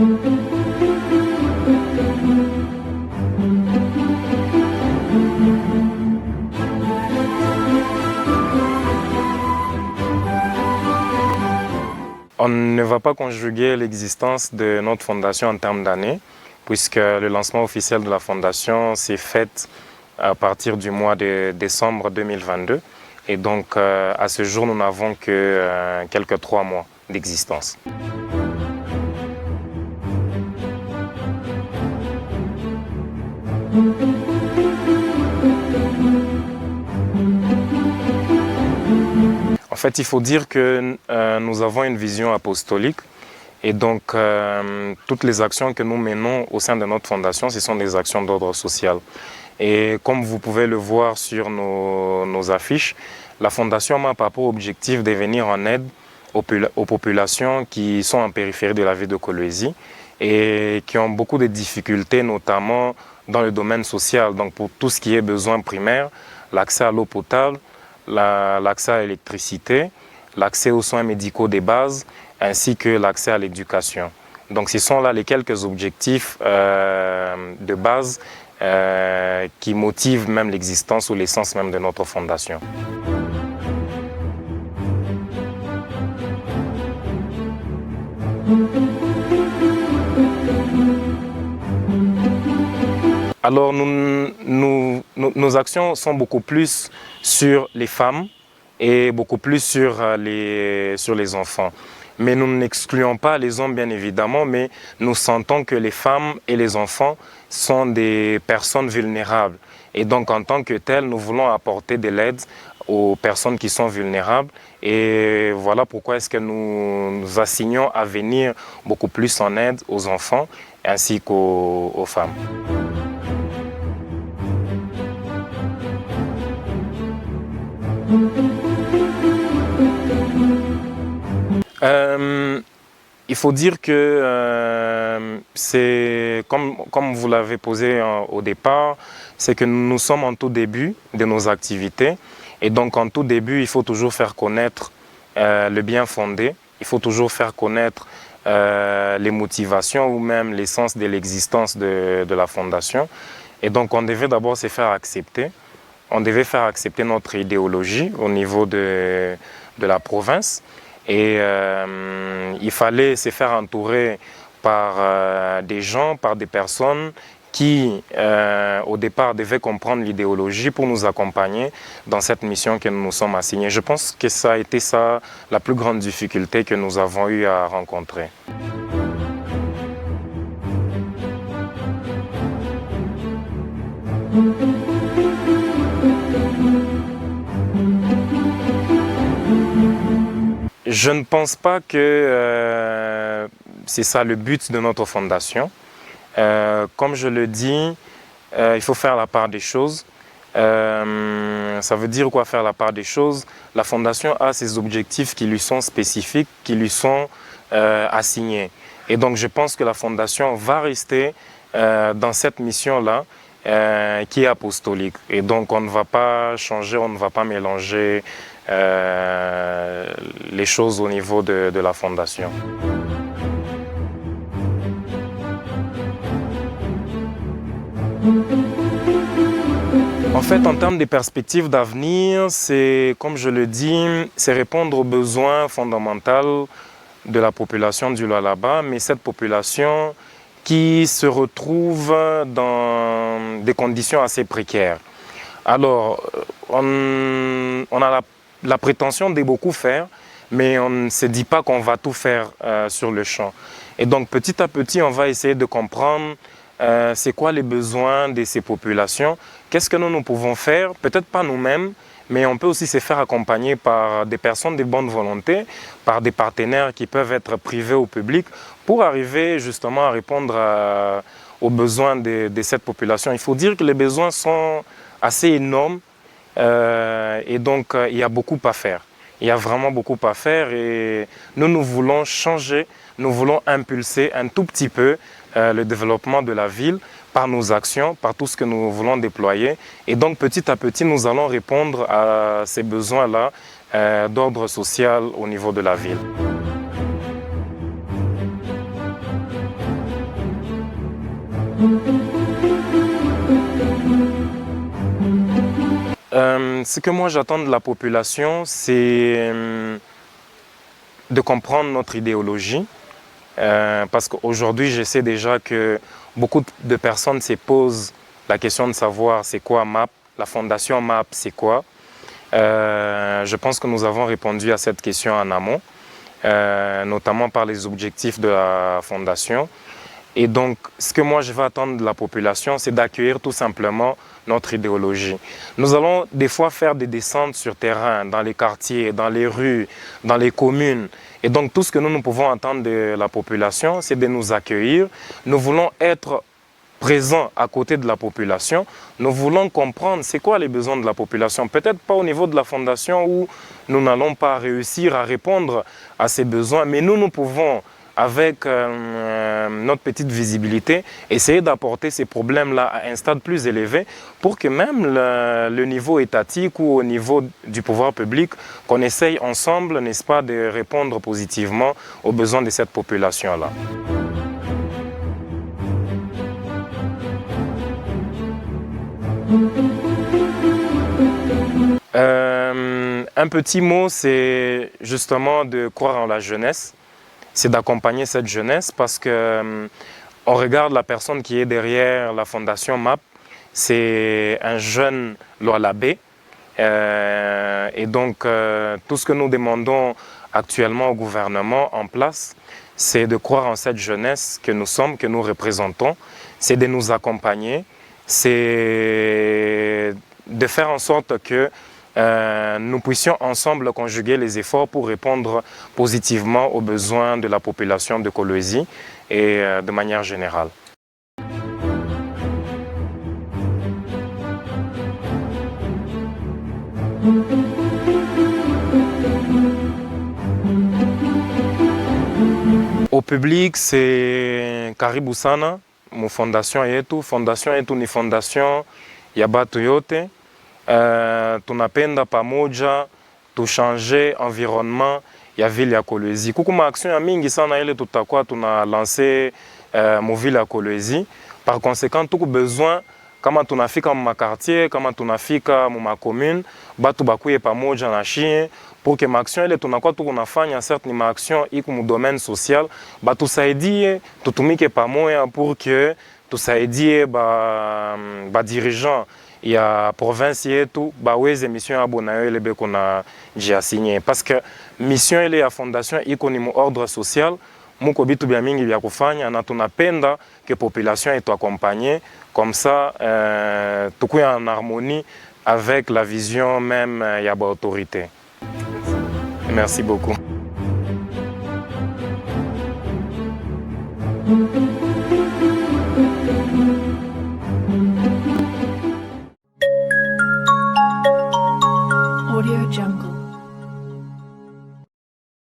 On ne va pas conjuguer l'existence de notre fondation en termes d'années, puisque le lancement officiel de la fondation s'est fait à partir du mois de décembre 2022. Et donc, à ce jour, nous n'avons que quelques 3 mois d'existence. En fait, il faut dire que nous avons une vision apostolique et donc toutes les actions que nous menons au sein de notre fondation, ce sont des actions d'ordre social. Et comme vous pouvez le voir sur nos affiches, la fondation a pour objectif de venir en aide aux populations qui sont en périphérie de la ville de Kolwezi et qui ont beaucoup de difficultés, notamment dans le domaine social. Donc pour tout ce qui est besoins primaires, l'accès à l'eau potable, l'accès à l'électricité, l'accès aux soins médicaux de base, ainsi que l'accès à l'éducation. Donc ce sont là les quelques objectifs de base qui motivent même l'existence ou l'essence même de notre fondation. Alors nos actions sont beaucoup plus sur les femmes et beaucoup plus sur les enfants. Mais nous n'excluons pas les hommes bien évidemment, mais nous sentons que les femmes et les enfants sont des personnes vulnérables. Et donc en tant que telles, nous voulons apporter de l'aide aux personnes qui sont vulnérables. Et voilà pourquoi est-ce que nous nous assignons à venir beaucoup plus en aide aux enfants ainsi qu'aux femmes. Il faut dire que c'est comme vous l'avez posé au départ, c'est que nous sommes en tout début de nos activités et donc en tout début il faut toujours faire connaître le bien fondé, il faut toujours faire connaître les motivations ou même l'essence de l'existence de la fondation et donc on devait d'abord se faire accepter. On devait faire accepter notre idéologie au niveau de la province et il fallait se faire entourer par des gens, par des personnes qui au départ devaient comprendre l'idéologie pour nous accompagner dans cette mission que nous nous sommes assignés. Je pense que ça a été ça la plus grande difficulté que nous avons eu à rencontrer. Je ne pense pas que c'est ça le but de notre fondation. Comme je le dis, il faut faire la part des choses. Ça veut dire quoi faire la part des choses? La fondation a ses objectifs qui lui sont spécifiques, qui lui sont assignés. Et donc je pense que la fondation va rester dans cette mission-là qui est apostolique. Et donc on ne va pas changer, on ne va pas mélanger les choses au niveau de la fondation. En fait, en termes de perspectives d'avenir, c'est, comme je le dis, c'est répondre aux besoins fondamentaux de la population du Lualaba, mais cette population qui se retrouve dans des conditions assez précaires. Alors, on a la prétention de beaucoup faire, mais on ne se dit pas qu'on va tout faire sur le champ. Et donc, petit à petit, on va essayer de comprendre c'est quoi les besoins de ces populations, qu'est-ce que nous pouvons faire, peut-être pas nous-mêmes, mais on peut aussi se faire accompagner par des personnes de bonne volonté, par des partenaires qui peuvent être privés ou publics, pour arriver justement à répondre aux besoins de cette population. Il faut dire que les besoins sont assez énormes et donc il y a beaucoup à faire. Il y a vraiment beaucoup à faire et nous voulons changer, nous voulons impulser un tout petit peu le développement de la ville par nos actions, par tout ce que nous voulons déployer. Et donc petit à petit, nous allons répondre à ces besoins-là d'ordre social au niveau de la ville. Ce que moi j'attends de la population, c'est de comprendre notre idéologie. Parce qu'aujourd'hui, je sais déjà que beaucoup de personnes se posent la question de savoir c'est quoi MAP, la fondation MAP, c'est quoi. Je pense que nous avons répondu à cette question en amont, notamment par les objectifs de la fondation. Et donc, ce que moi je vais attendre de la population, c'est d'accueillir tout simplement notre idéologie. Nous allons des fois faire des descentes sur terrain, dans les quartiers, dans les rues, dans les communes. Et donc, tout ce que nous pouvons attendre de la population, c'est de nous accueillir. Nous voulons être présents à côté de la population. Nous voulons comprendre c'est quoi les besoins de la population. Peut-être pas au niveau de la fondation où nous n'allons pas réussir à répondre à ces besoins, mais nous pouvons, avec notre petite visibilité, essayer d'apporter ces problèmes-là à un stade plus élevé pour que même le niveau étatique ou au niveau du pouvoir public, qu'on essaye ensemble, n'est-ce pas, de répondre positivement aux besoins de cette population-là. Un petit mot, c'est justement de croire en la jeunesse. C'est d'accompagner cette jeunesse parce que on regarde la personne qui est derrière la fondation MAP, c'est un jeune Lualabé. Et donc, tout ce que nous demandons actuellement au gouvernement en place, c'est de croire en cette jeunesse que nous sommes, que nous représentons, c'est de nous accompagner, c'est de faire en sorte que nous puissions ensemble conjuguer les efforts pour répondre positivement aux besoins de la population de Kolwezi et de manière générale. Au public, c'est Karibu Sana, mon fondation yetu. Fondation yetu ni fondation ya batu yote. Tunapenda pamoja tuchanger environnement ya ville ya Kolwezi. Kuko action ya mingi sana ile tutakuwa tuna lancer mu ville ya Kolwezi. Par conséquent, tuko besoin kama tunafika mu quartier, kama tunafika mu commune, batu bakuye pamoja na shie pour que action ile tunakuwa tuko nafanya certes ni action iko mu domaine social, batusaidie tutumike pamoja pour que tusaidie ba dirigeant ya province yetu baweze mission ya bonayo ile beko na jiasigné parce que mission ile ya fondation iko ni mu ordre social, muko bitu bya mingi bya kufanya na tunapenda que population etu accompagner comme ça tukuye en harmonie avec la vision même ya ba autorité. Merci beaucoup.